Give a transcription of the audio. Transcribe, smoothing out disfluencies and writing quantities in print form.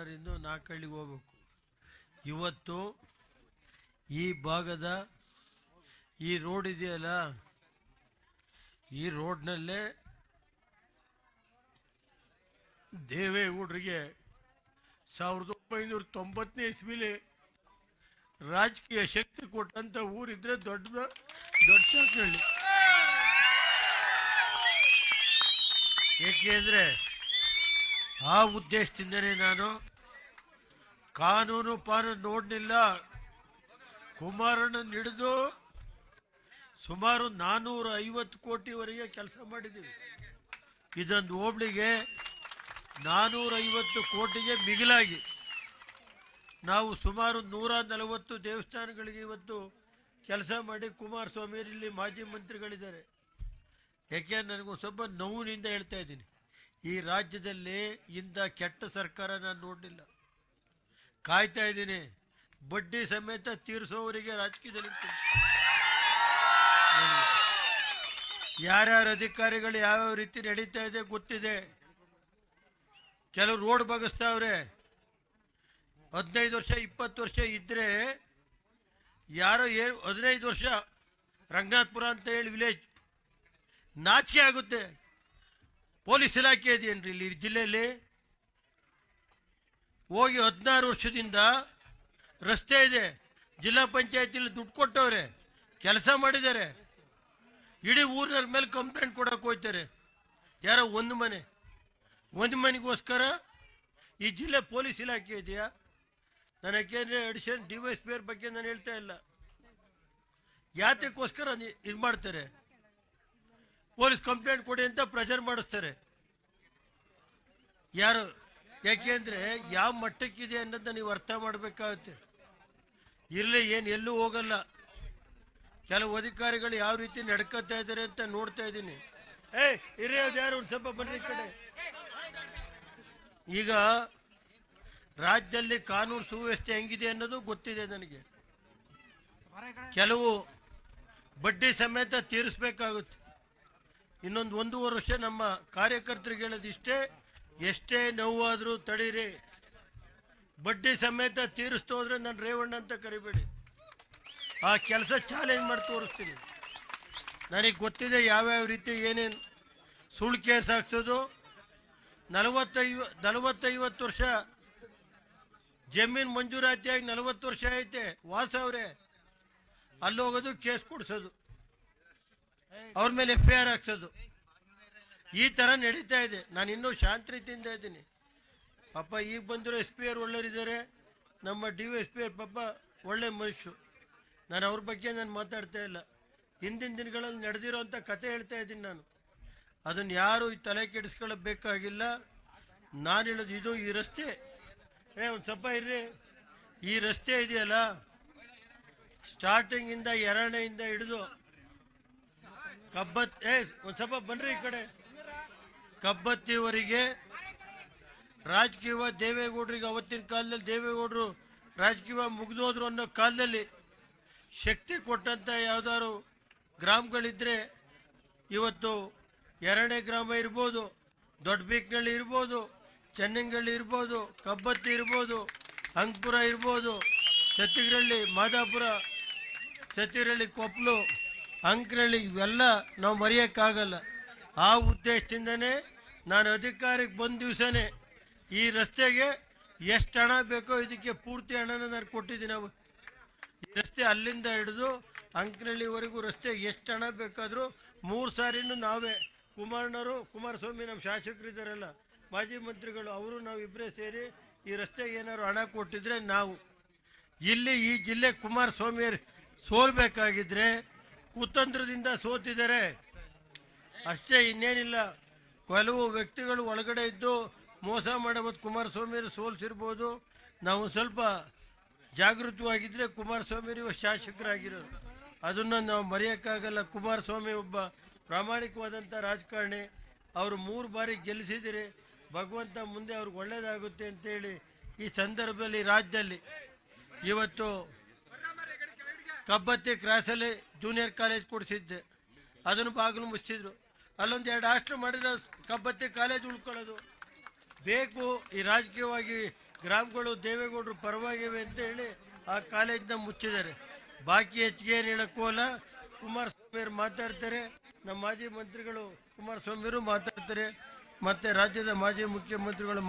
ರಿಂದ ನಾಲ್ಕಳ್ಳಿಗೆ ಹೋಗ್ಬೇಕು. ಇವತ್ತು ಈ ಭಾಗದ ಈ ರೋಡ್ ಇದೆಯಲ್ಲ, ಈ ರೋಡ್ನಲ್ಲೇ ದೇವೇಗೌಡರಿಗೆ 1990ನೇ ಇಸ್ವಿಲಿ ರಾಜಕೀಯ ಶಕ್ತಿ ಕೊಟ್ಟಂತ ಊರಿದ್ರೆ ದೊಡ್ಡ ಸಾಕಳ್ಳಿ. ಏಕೆಂದ್ರೆ ಆ ಉದ್ದೇಶದಿಂದನೇ ನಾನು ಕಾನೂನು ನೋಡಲಿಲ್ಲ. ಕುಮಾರಣ್ಣ ಹಿಡಿದು ಸುಮಾರು 450 ಕೋಟಿವರೆಗೆ ಕೆಲಸ ಮಾಡಿದ್ದೀವಿ. ಇದೊಂದು ಹೋಬಳಿಗೆ 450 ಕೋಟಿಗೆ ಮಿಗಿಲಾಗಿ ನಾವು ಸುಮಾರು 140 ದೇವಸ್ಥಾನಗಳಿಗೆ ಇವತ್ತು ಕೆಲಸ ಮಾಡಿ ಕುಮಾರಸ್ವಾಮಿ ಇಲ್ಲಿ ಮಾಜಿ ಮಂತ್ರಿಗಳಿದ್ದಾರೆ. ಯಾಕೆ ನನಗೂ ಸ್ವಲ್ಪ ನೋವಿನಿಂದ ಹೇಳ್ತಾ ಇದ್ದೀನಿ, ಈ ರಾಜ್ಯದಲ್ಲಿ ಇಂಥ ಕೆಟ್ಟ ಸರ್ಕಾರ ನಾನು ನೋಡಲಿಲ್ಲ. ಕಾಯ್ತಾ ಇದ್ದೀನಿ, ಬಡ್ಡಿ ಸಮೇತ ತೀರಿಸೋವರಿಗೆ ರಾಜಕೀಯದಲ್ಲಿ ಯಾರ್ಯಾರ ಅಧಿಕಾರಿಗಳು ಯಾವ್ಯಾವ ರೀತಿ ನಡೀತಾ ಇದೆ ಗೊತ್ತಿದೆ. ಕೆಲವು ರೋಡ್ ಬಗಸ್ತಾವ್ರೆ. 15 ವರ್ಷ 20 ವರ್ಷ ಇದ್ರೆ ಯಾರೋ 15 ವರ್ಷ ರಂಗನಾಥಪುರ ಅಂತ ಹೇಳಿ ವಿಲೇಜ್, ನಾಚಿಕೆ ಆಗುತ್ತೆ. ಪೊಲೀಸ್ ಇಲಾಖೆ ಇದೆಯೇನ್ರಿ ಇಲ್ಲಿ ಜಿಲ್ಲೆಯಲ್ಲಿ? ಹೋಗಿ 16 ವರ್ಷದಿಂದ ರಸ್ತೆ ಇದೆ, ಜಿಲ್ಲಾ ಪಂಚಾಯತಿಲಿ ದುಡ್ಡು ಕೊಟ್ಟವ್ರೆ, ಕೆಲಸ ಮಾಡಿದ್ದಾರೆ. ಇಡೀ ಊರಿನ ಮೇಲೆ ಕಂಪ್ಲೇಂಟ್ ಕೊಡಕ್ಕೆ ಹೋಗ್ತಾರೆ. ಯಾರೋ ಒಂದು ಮನೆಗೋಸ್ಕರ ಈ ಜಿಲ್ಲೆ ಪೊಲೀಸ್ ಇಲಾಖೆ ಇದೆಯಾ? ನಾನು ಯಾಕೆಂದರೆ ಅಡಿಷನ್ ಡಿವೈಎಸ್ಪಿ ಬಗ್ಗೆ ನಾನು ಹೇಳ್ತಾ ಇಲ್ಲ. ಯಾತಕ್ಕೋಸ್ಕರ ಇದು ಮಾಡ್ತಾರೆ? ಪೊಲೀಸ್ ಕಂಪ್ಲೇಂಟ್ ಕೊಡಿ ಅಂತ ಪ್ರೆಷರ್ ಮಾಡಿಸ್ತಾರೆ. ಯಾರು? ಯಾಕೆಂದರೆ ಯಾವ ಮಟ್ಟಕ್ಕಿದೆ ಅನ್ನೋದನ್ನ ನೀವು ಅರ್ಥ ಮಾಡಬೇಕಾಗುತ್ತೆ. ಇಲ್ಲಿ ಏನು ಎಲ್ಲೂ ಹೋಗಲ್ಲ. ಕೆಲವು ಅಧಿಕಾರಿಗಳು ಯಾವ ರೀತಿ ನಡ್ಕೊತಾ ಇದ್ದಾರೆ ಅಂತ ನೋಡ್ತಾ ಇದ್ದೀನಿ. ಹಿರಿಯೋದು ಯಾರು ಒಂದು ಸ್ವಲ್ಪ ಬನ್ನಿ ಕಡೆ. ಈಗ ರಾಜ್ಯದಲ್ಲಿ ಕಾನೂನು ಸುವ್ಯವಸ್ಥೆ ಹೆಂಗಿದೆ ಅನ್ನೋದು ಗೊತ್ತಿದೆ ನನಗೆ. ಕೆಲವು ಬಡ್ಡಿ ಸಮೇತ ತೀರಿಸಬೇಕಾಗುತ್ತೆ. ಇನ್ನೊಂದು 1.5 ವರ್ಷ ನಮ್ಮ ಕಾರ್ಯಕರ್ತರಿಗೆ ಹೇಳೋದಿಷ್ಟೇ, ಎಷ್ಟೇ ನೋವಾದರೂ ತಡೀರಿ, ಬಡ್ಡಿ ಸಮೇತ ತೀರಿಸ್ತು ಹೋದ್ರೆ ನಾನು ರೇವಣ್ಣ ಅಂತ ಕರಿಬೇಡಿ. ಆ ಕೆಲಸ ಚಾಲೆಂಜ್ ಮಾಡಿ ತೋರಿಸ್ತೀನಿ. ನನಗೆ ಗೊತ್ತಿದೆ ಯಾವ್ಯಾವ ರೀತಿ ಏನೇನು ಸುಳ್ಳು ಕೇಸ್ ಹಾಕ್ಸೋದು. 40-50 ವರ್ಷ ಜಮೀನು ಮಂಜೂರಾತಿಯಾಗಿ 40 ವರ್ಷ ಐತೆ, ವಾಸ ಅವರೇ ಅಲ್ಲಿ ಹೋಗೋದು, ಕೇಸ್ ಕೊಡಿಸೋದು, ಅವ್ರ ಮೇಲೆ FIR ಹಾಕ್ಸೋದು, ಈ ಥರ ನಡೀತಾ ಇದೆ. ನಾನು ಇನ್ನೂ ಶಾಂತ ರೀತಿಯಿಂದ ಇದ್ದೀನಿ. ಪಾಪ ಈಗ ಬಂದಿರೋ SP ಅವ್ರು ಒಳ್ಳೆಯರಿದ್ದಾರೆ, ನಮ್ಮ DSP ಪಾಪ ಒಳ್ಳೆ ಮನುಷ್ಯರು. ನಾನು ಅವ್ರ ಬಗ್ಗೆ ನಾನು ಮಾತಾಡ್ತಾ ಇಲ್ಲ. ಹಿಂದಿನ ದಿನಗಳಲ್ಲಿ ನಡೆದಿರೋ ಅಂಥ ಕತೆ ಹೇಳ್ತಾ ಇದ್ದೀನಿ ನಾನು. ಅದನ್ನು ಯಾರು ಈ ತಲೆ ಕೆಡಿಸ್ಕೊಳ್ಳಬೇಕಾಗಿಲ್ಲ. ನಾನು ಹೇಳೋದು ಇದು, ಈ ರಸ್ತೆ ಒಂದು ಸ್ವಲ್ಪ ಇರ್ರಿ. ಈ ರಸ್ತೆ ಇದೆಯಲ್ಲ, ಸ್ಟಾರ್ಟಿಂಗಿಂದ ಎರಡನೆಯಿಂದ ಹಿಡಿದು ಒಂದು ಸ್ವಲ್ಪ ಬನ್ರಿ ಈ ಕಡೆ, ಕಬ್ಬತ್ತಿವರೆಗೆ ರಾಜಕೀಯ ದೇವೇಗೌಡರಿಗೆ, ಅವತ್ತಿನ ಕಾಲದಲ್ಲಿ ದೇವೇಗೌಡರು ರಾಜಕೀಯ ಮುಗಿದೋದ್ರು ಅನ್ನೋ ಕಾಲದಲ್ಲಿ ಶಕ್ತಿ ಕೊಟ್ಟಂಥ ಯಾವ್ದಾದ್ರು ಗ್ರಾಮಗಳಿದ್ರೆ ಇವತ್ತು ಎರಡನೇ ಗ್ರಾಮ ಇರ್ಬೋದು, ದೊಡ್ಡ ಬೀಕ್ನಳ್ಳಿ ಇರ್ಬೋದು, ಚೆನ್ನಂಗಳ್ಳಿ ಇರ್ಬೋದು, ಕಬ್ಬತ್ತಿ ಇರ್ಬೋದು, ಅಂಕಪುರ ಇರ್ಬೋದು, ಸತ್ತಿಗರಳ್ಳಿ, ಮಾದಾಪುರ, ಸತ್ತಿಗರಳ್ಳಿ, ಕೊಪ್ಪಲು, ಅಂಕನಹಳ್ಳಿ, ಇವೆಲ್ಲ ನಾವು ಮರೆಯೋಕ್ಕಾಗಲ್ಲ. ಆ ಉದ್ದೇಶದಿಂದನೇ ನಾನು ಅಧಿಕಾರಕ್ಕೆ ಬಂದ ದಿವಸನೇ ಈ ರಸ್ತೆಗೆ ಎಷ್ಟು ಹಣ ಬೇಕೋ ಇದಕ್ಕೆ ಪೂರ್ತಿ ಹಣನ ನಾನು ಕೊಟ್ಟಿದ್ದೀನಿ. ಈ ರಸ್ತೆ ಅಲ್ಲಿಂದ ಹಿಡಿದು ಅಂಕನಹಳ್ಳಿವರೆಗೂ ರಸ್ತೆ ಎಷ್ಟು ಹಣ ಬೇಕಾದರೂ 3 ಸಾರಿನೂ ನಾವೇ, ಕುಮಾರಸ್ವಾಮಿ ನಮ್ಮ ಶಾಸಕರಿದ್ದಾರಲ್ಲ, ಮಾಜಿ ಮಂತ್ರಿಗಳು, ಅವರು ನಾವು ಇಬ್ಬರೇ ಸೇರಿ ಈ ರಸ್ತೆಗೆ ಏನಾದ್ರು ಹಣ ಕೊಟ್ಟಿದ್ರೆ ನಾವು ಇಲ್ಲಿ ಈ ಜಿಲ್ಲೆ ಕುಮಾರಸ್ವಾಮಿ ಸೋಲ್ಬೇಕಾಗಿದ್ರೆ ಕುತಂತ್ರದಿಂದ ಸೋತಿದ್ದಾರೆ ಅಷ್ಟೇ, ಇನ್ನೇನಿಲ್ಲ. ಕೆಲವು ವ್ಯಕ್ತಿಗಳು ಒಳಗಡೆ ಇದ್ದು ಮೋಸ ಮಾಡಬಹುದು. ಕುಮಾರಸ್ವಾಮಿ ಸೋಲ್ಸಿರ್ಬೋದು. ನಾವು ಸ್ವಲ್ಪ ಜಾಗೃತವಾಗಿದ್ದರೆ ಕುಮಾರಸ್ವಾಮಿ ಶಾಸಕರಾಗಿರೋರು, ಅದನ್ನು ನಾವು ಮರೆಯೋಕ್ಕಾಗಲ್ಲ. ಕುಮಾರಸ್ವಾಮಿ ಒಬ್ಬ ಪ್ರಾಮಾಣಿಕವಾದಂಥ ರಾಜಕಾರಣಿ. ಅವರು 3 ಬಾರಿ ಗೆಲ್ಲಿಸಿದಿರಿ. ಭಗವಂತ ಮುಂದೆ ಅವ್ರಿಗೆ ಒಳ್ಳೆಯದಾಗುತ್ತೆ ಅಂತೇಳಿ ಈ ಸಂದರ್ಭದಲ್ಲಿ ರಾಜ್ಯದಲ್ಲಿ ಇವತ್ತು ಕಬ್ಬತ್ತಿ ಕ್ರಾಸಲ್ಲಿ ಜೂನಿಯರ್ ಕಾಲೇಜ್ ಕೊಡಿಸಿದ್ದೆ, ಅದನ್ನು ಬಾಗಿಲು ಮುಚ್ಚಿದ್ರು. ಅಲ್ಲೊಂದು 2 ಹಾಸ್ಟೆಲ್ ಮಾಡಿದ್ರೆ ಕಬ್ಬತ್ತಿ ಕಾಲೇಜ್ ಉಳ್ಕೊಳ್ಳೋದು ಬೇಕು. ಈ ರಾಜಕೀಯವಾಗಿ ಗ್ರಾಮಗಳು ದೇವೇಗೌಡರು ಪರವಾಗಿವೆ ಅಂತ ಹೇಳಿ ಆ ಕಾಲೇಜ್ನ ಮುಚ್ಚಿದ್ದಾರೆ. ಬಾಕಿ ಹೆಚ್ಚಿಗೆ ಏನು ಹೇಳಕ್ಕೋಲ್ಲ. ಕುಮಾರಸ್ವಾಮಿಯವರು ಮಾತಾಡ್ತಾರೆ, ನಮ್ಮ ಮಾಜಿ ಮಂತ್ರಿಗಳು ಕುಮಾರಸ್ವಾಮಿಯವರು ಮಾತಾಡ್ತಾರೆ, ಮತ್ತೆ ರಾಜ್ಯದ ಮಾಜಿ ಮುಖ್ಯಮಂತ್ರಿಗಳು